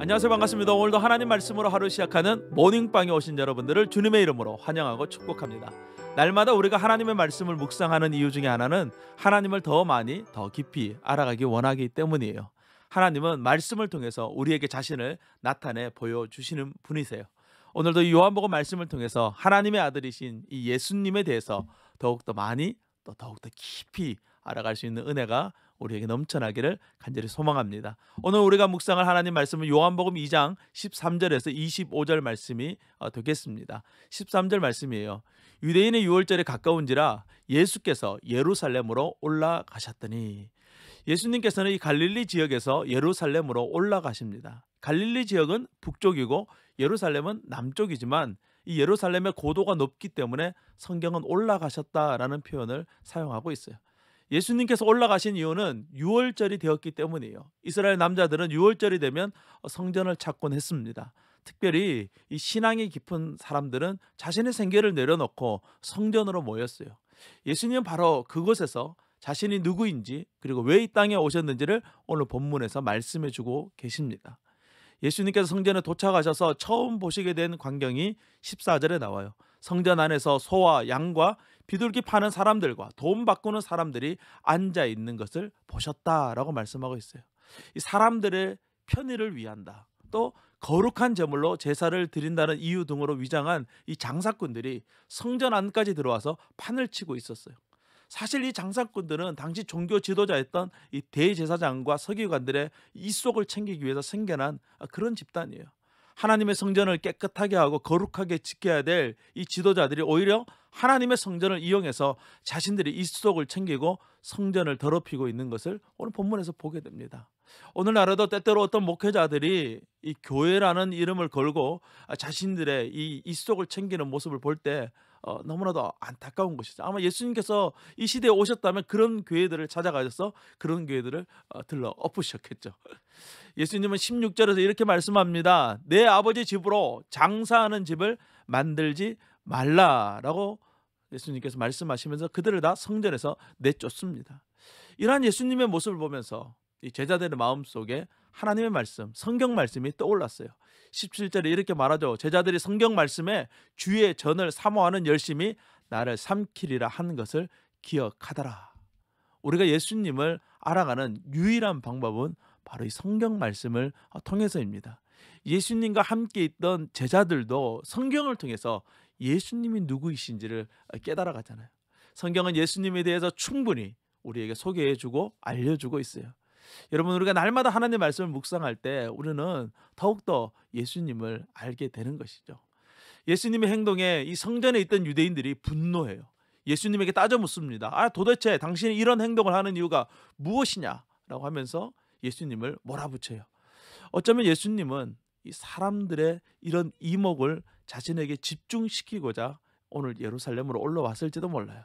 안녕하세요. 반갑습니다. 오늘도 하나님 말씀으로 하루 시작하는 모닝빵에 오신 여러분들을 주님의 이름으로 환영하고 축복합니다. 날마다 우리가 하나님의 말씀을 묵상하는 이유 중에 하나는 하나님을 더 많이 더 깊이 알아가기 원하기 때문이에요. 하나님은 말씀을 통해서 우리에게 자신을 나타내 보여주시는 분이세요. 오늘도 이 요한복음 말씀을 통해서 하나님의 아들이신 이 예수님에 대해서 더욱더 많이 또 더욱더 깊이 알아갈 수 있는 은혜가 우리에게 넘쳐나기를 간절히 소망합니다. 오늘 우리가 묵상할 하나님 말씀은 요한복음 2장 13절에서 25절 말씀이 되겠습니다. 13절 말씀이에요. 유대인의 유월절에 가까운지라 예수께서 예루살렘으로 올라가셨더니, 예수님께서는 이 갈릴리 지역에서 예루살렘으로 올라가십니다. 갈릴리 지역은 북쪽이고 예루살렘은 남쪽이지만 이 예루살렘의 고도가 높기 때문에 성경은 올라가셨다라는 표현을 사용하고 있어요. 예수님께서 올라가신 이유는 유월절이 되었기 때문이에요. 이스라엘 남자들은 유월절이 되면 성전을 찾곤 했습니다. 특별히 이 신앙이 깊은 사람들은 자신의 생계를 내려놓고 성전으로 모였어요. 예수님은 바로 그곳에서 자신이 누구인지 그리고 왜 이 땅에 오셨는지를 오늘 본문에서 말씀해 주고 계십니다. 예수님께서 성전에 도착하셔서 처음 보시게 된 광경이 14절에 나와요. 성전 안에서 소와 양과 비둘기 파는 사람들과 돈 바꾸는 사람들이 앉아 있는 것을 보셨다라고 말씀하고 있어요. 이 사람들의 편의를 위한다, 또 거룩한 제물로 제사를 드린다는 이유 등으로 위장한 이 장사꾼들이 성전 안까지 들어와서 판을 치고 있었어요. 사실 이 장사꾼들은 당시 종교 지도자였던 이 대제사장과 서기관들의 입속을 챙기기 위해서 생겨난 그런 집단이에요. 하나님의 성전을 깨끗하게 하고 거룩하게 지켜야 될 이 지도자들이 오히려 하나님의 성전을 이용해서 자신들이 입속을 챙기고 성전을 더럽히고 있는 것을 오늘 본문에서 보게 됩니다. 오늘날에도 때때로 어떤 목회자들이 이 교회라는 이름을 걸고 자신들의 이 입속을 챙기는 모습을 볼 때 너무나도 안타까운 것이죠. 아마 예수님께서 이 시대에 오셨다면 그런 교회들을 찾아가셔서 그런 교회들을 들러 엎으셨겠죠. 예수님은 16절에서 이렇게 말씀합니다. 내 아버지 집으로 장사하는 집을 만들지 말라라고 예수님께서 말씀하시면서 그들을 다 성전에서 내쫓습니다. 이러한 예수님의 모습을 보면서 이 제자들의 마음속에 하나님의 말씀, 성경 말씀이 떠올랐어요. 17절에 이렇게 말하죠. 제자들이 성경 말씀에 주의 전을 사모하는 열심히 나를 삼키리라 하는 것을 기억하더라. 우리가 예수님을 알아가는 유일한 방법은 바로 이 성경 말씀을 통해서입니다. 예수님과 함께 있던 제자들도 성경을 통해서 예수님이 누구이신지를 깨달아 가잖아요. 성경은 예수님에 대해서 충분히 우리에게 소개해주고 알려주고 있어요. 여러분, 우리가 날마다 하나님의 말씀을 묵상할 때 우리는 더욱더 예수님을 알게 되는 것이죠. 예수님의 행동에 이 성전에 있던 유대인들이 분노해요. 예수님에게 따져 묻습니다. 도대체 당신이 이런 행동을 하는 이유가 무엇이냐라고 하면서 예수님을 몰아붙여요. 어쩌면 예수님은 이 사람들의 이런 이목을 자신에게 집중시키고자 오늘 예루살렘으로 올라왔을지도 몰라요.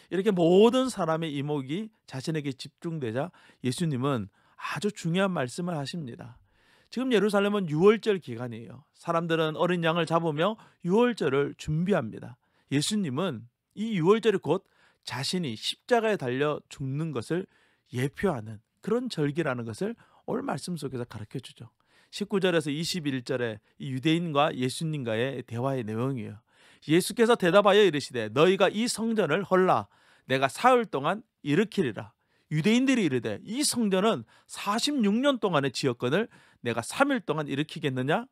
이렇게 모든 사람의 이목이 자신에게 집중되자 예수님은 아주 중요한 말씀을 하십니다. 지금 예루살렘은 유월절 기간이에요. 사람들은 어린 양을 잡으며 유월절을 준비합니다. 예수님은 이 유월절이 곧 자신이 십자가에 달려 죽는 것을 예표하는 그런 절기라는 것을 오늘 말씀 속에서 가르쳐주죠. 19절에서 21절에 이 유대인과 예수님과의 대화의 내용이에요. 예수께서 대답하여 이르시되 너희가 이 성전을 헐라 내가 사흘 동안 일으키리라. 유대인들이 이르되 이 성전은 46년 동안의 지었건을 내가 3일 동안 일으키겠느냐?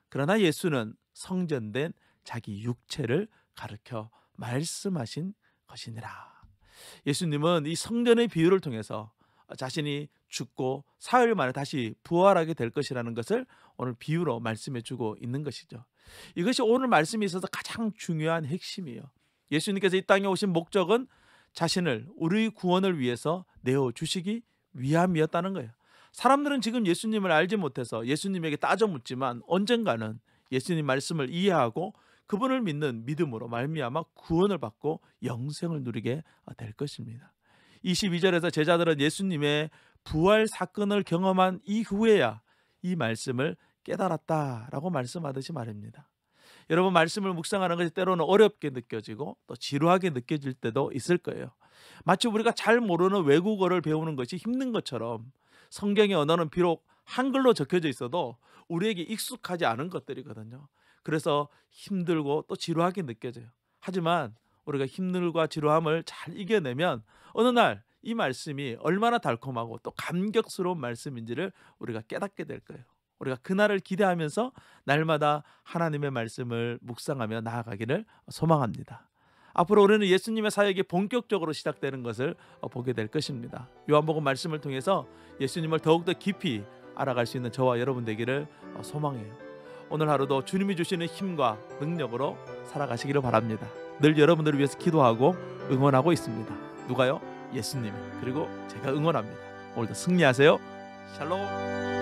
그러나 예수는 성전된 자기 육체를 가르쳐 말씀하신 것이니라. 예수님은 이 성전의 비유를 통해서 자신이 죽고 사흘 만에 다시 부활하게 될 것이라는 것을 오늘 비유로 말씀해 주고 있는 것이죠. 이것이 오늘 말씀에 있어서 가장 중요한 핵심이에요. 예수님께서 이 땅에 오신 목적은 자신을 우리 구원을 위해서 내어주시기 위함이었다는 거예요. 사람들은 지금 예수님을 알지 못해서 예수님에게 따져 묻지만 언젠가는 예수님 말씀을 이해하고 그분을 믿는 믿음으로 말미암아 구원을 받고 영생을 누리게 될 것입니다. 22절에서 제자들은 예수님의 부활 사건을 경험한 이후에야 이 말씀을 깨달았다라고 말씀하듯이 말입니다. 여러분, 말씀을 묵상하는 것이 때로는 어렵게 느껴지고 또 지루하게 느껴질 때도 있을 거예요. 마치 우리가 잘 모르는 외국어를 배우는 것이 힘든 것처럼 성경의 언어는 비록 한글로 적혀져 있어도 우리에게 익숙하지 않은 것들이거든요. 그래서 힘들고 또 지루하게 느껴져요. 하지만 우리가 힘들과 지루함을 잘 이겨내면 어느 날 이 말씀이 얼마나 달콤하고 또 감격스러운 말씀인지를 우리가 깨닫게 될 거예요. 우리가 그날을 기대하면서 날마다 하나님의 말씀을 묵상하며 나아가기를 소망합니다. 앞으로 우리는 예수님의 사역이 본격적으로 시작되는 것을 보게 될 것입니다. 요한복음 말씀을 통해서 예수님을 더욱더 깊이 알아갈 수 있는 저와 여러분 되기를 소망해요. 오늘 하루도 주님이 주시는 힘과 능력으로 살아가시기를 바랍니다. 늘 여러분들을 위해서 기도하고 응원하고 있습니다. 누가요? 예수님이. 그리고 제가 응원합니다. 오늘도 승리하세요. 샬롬.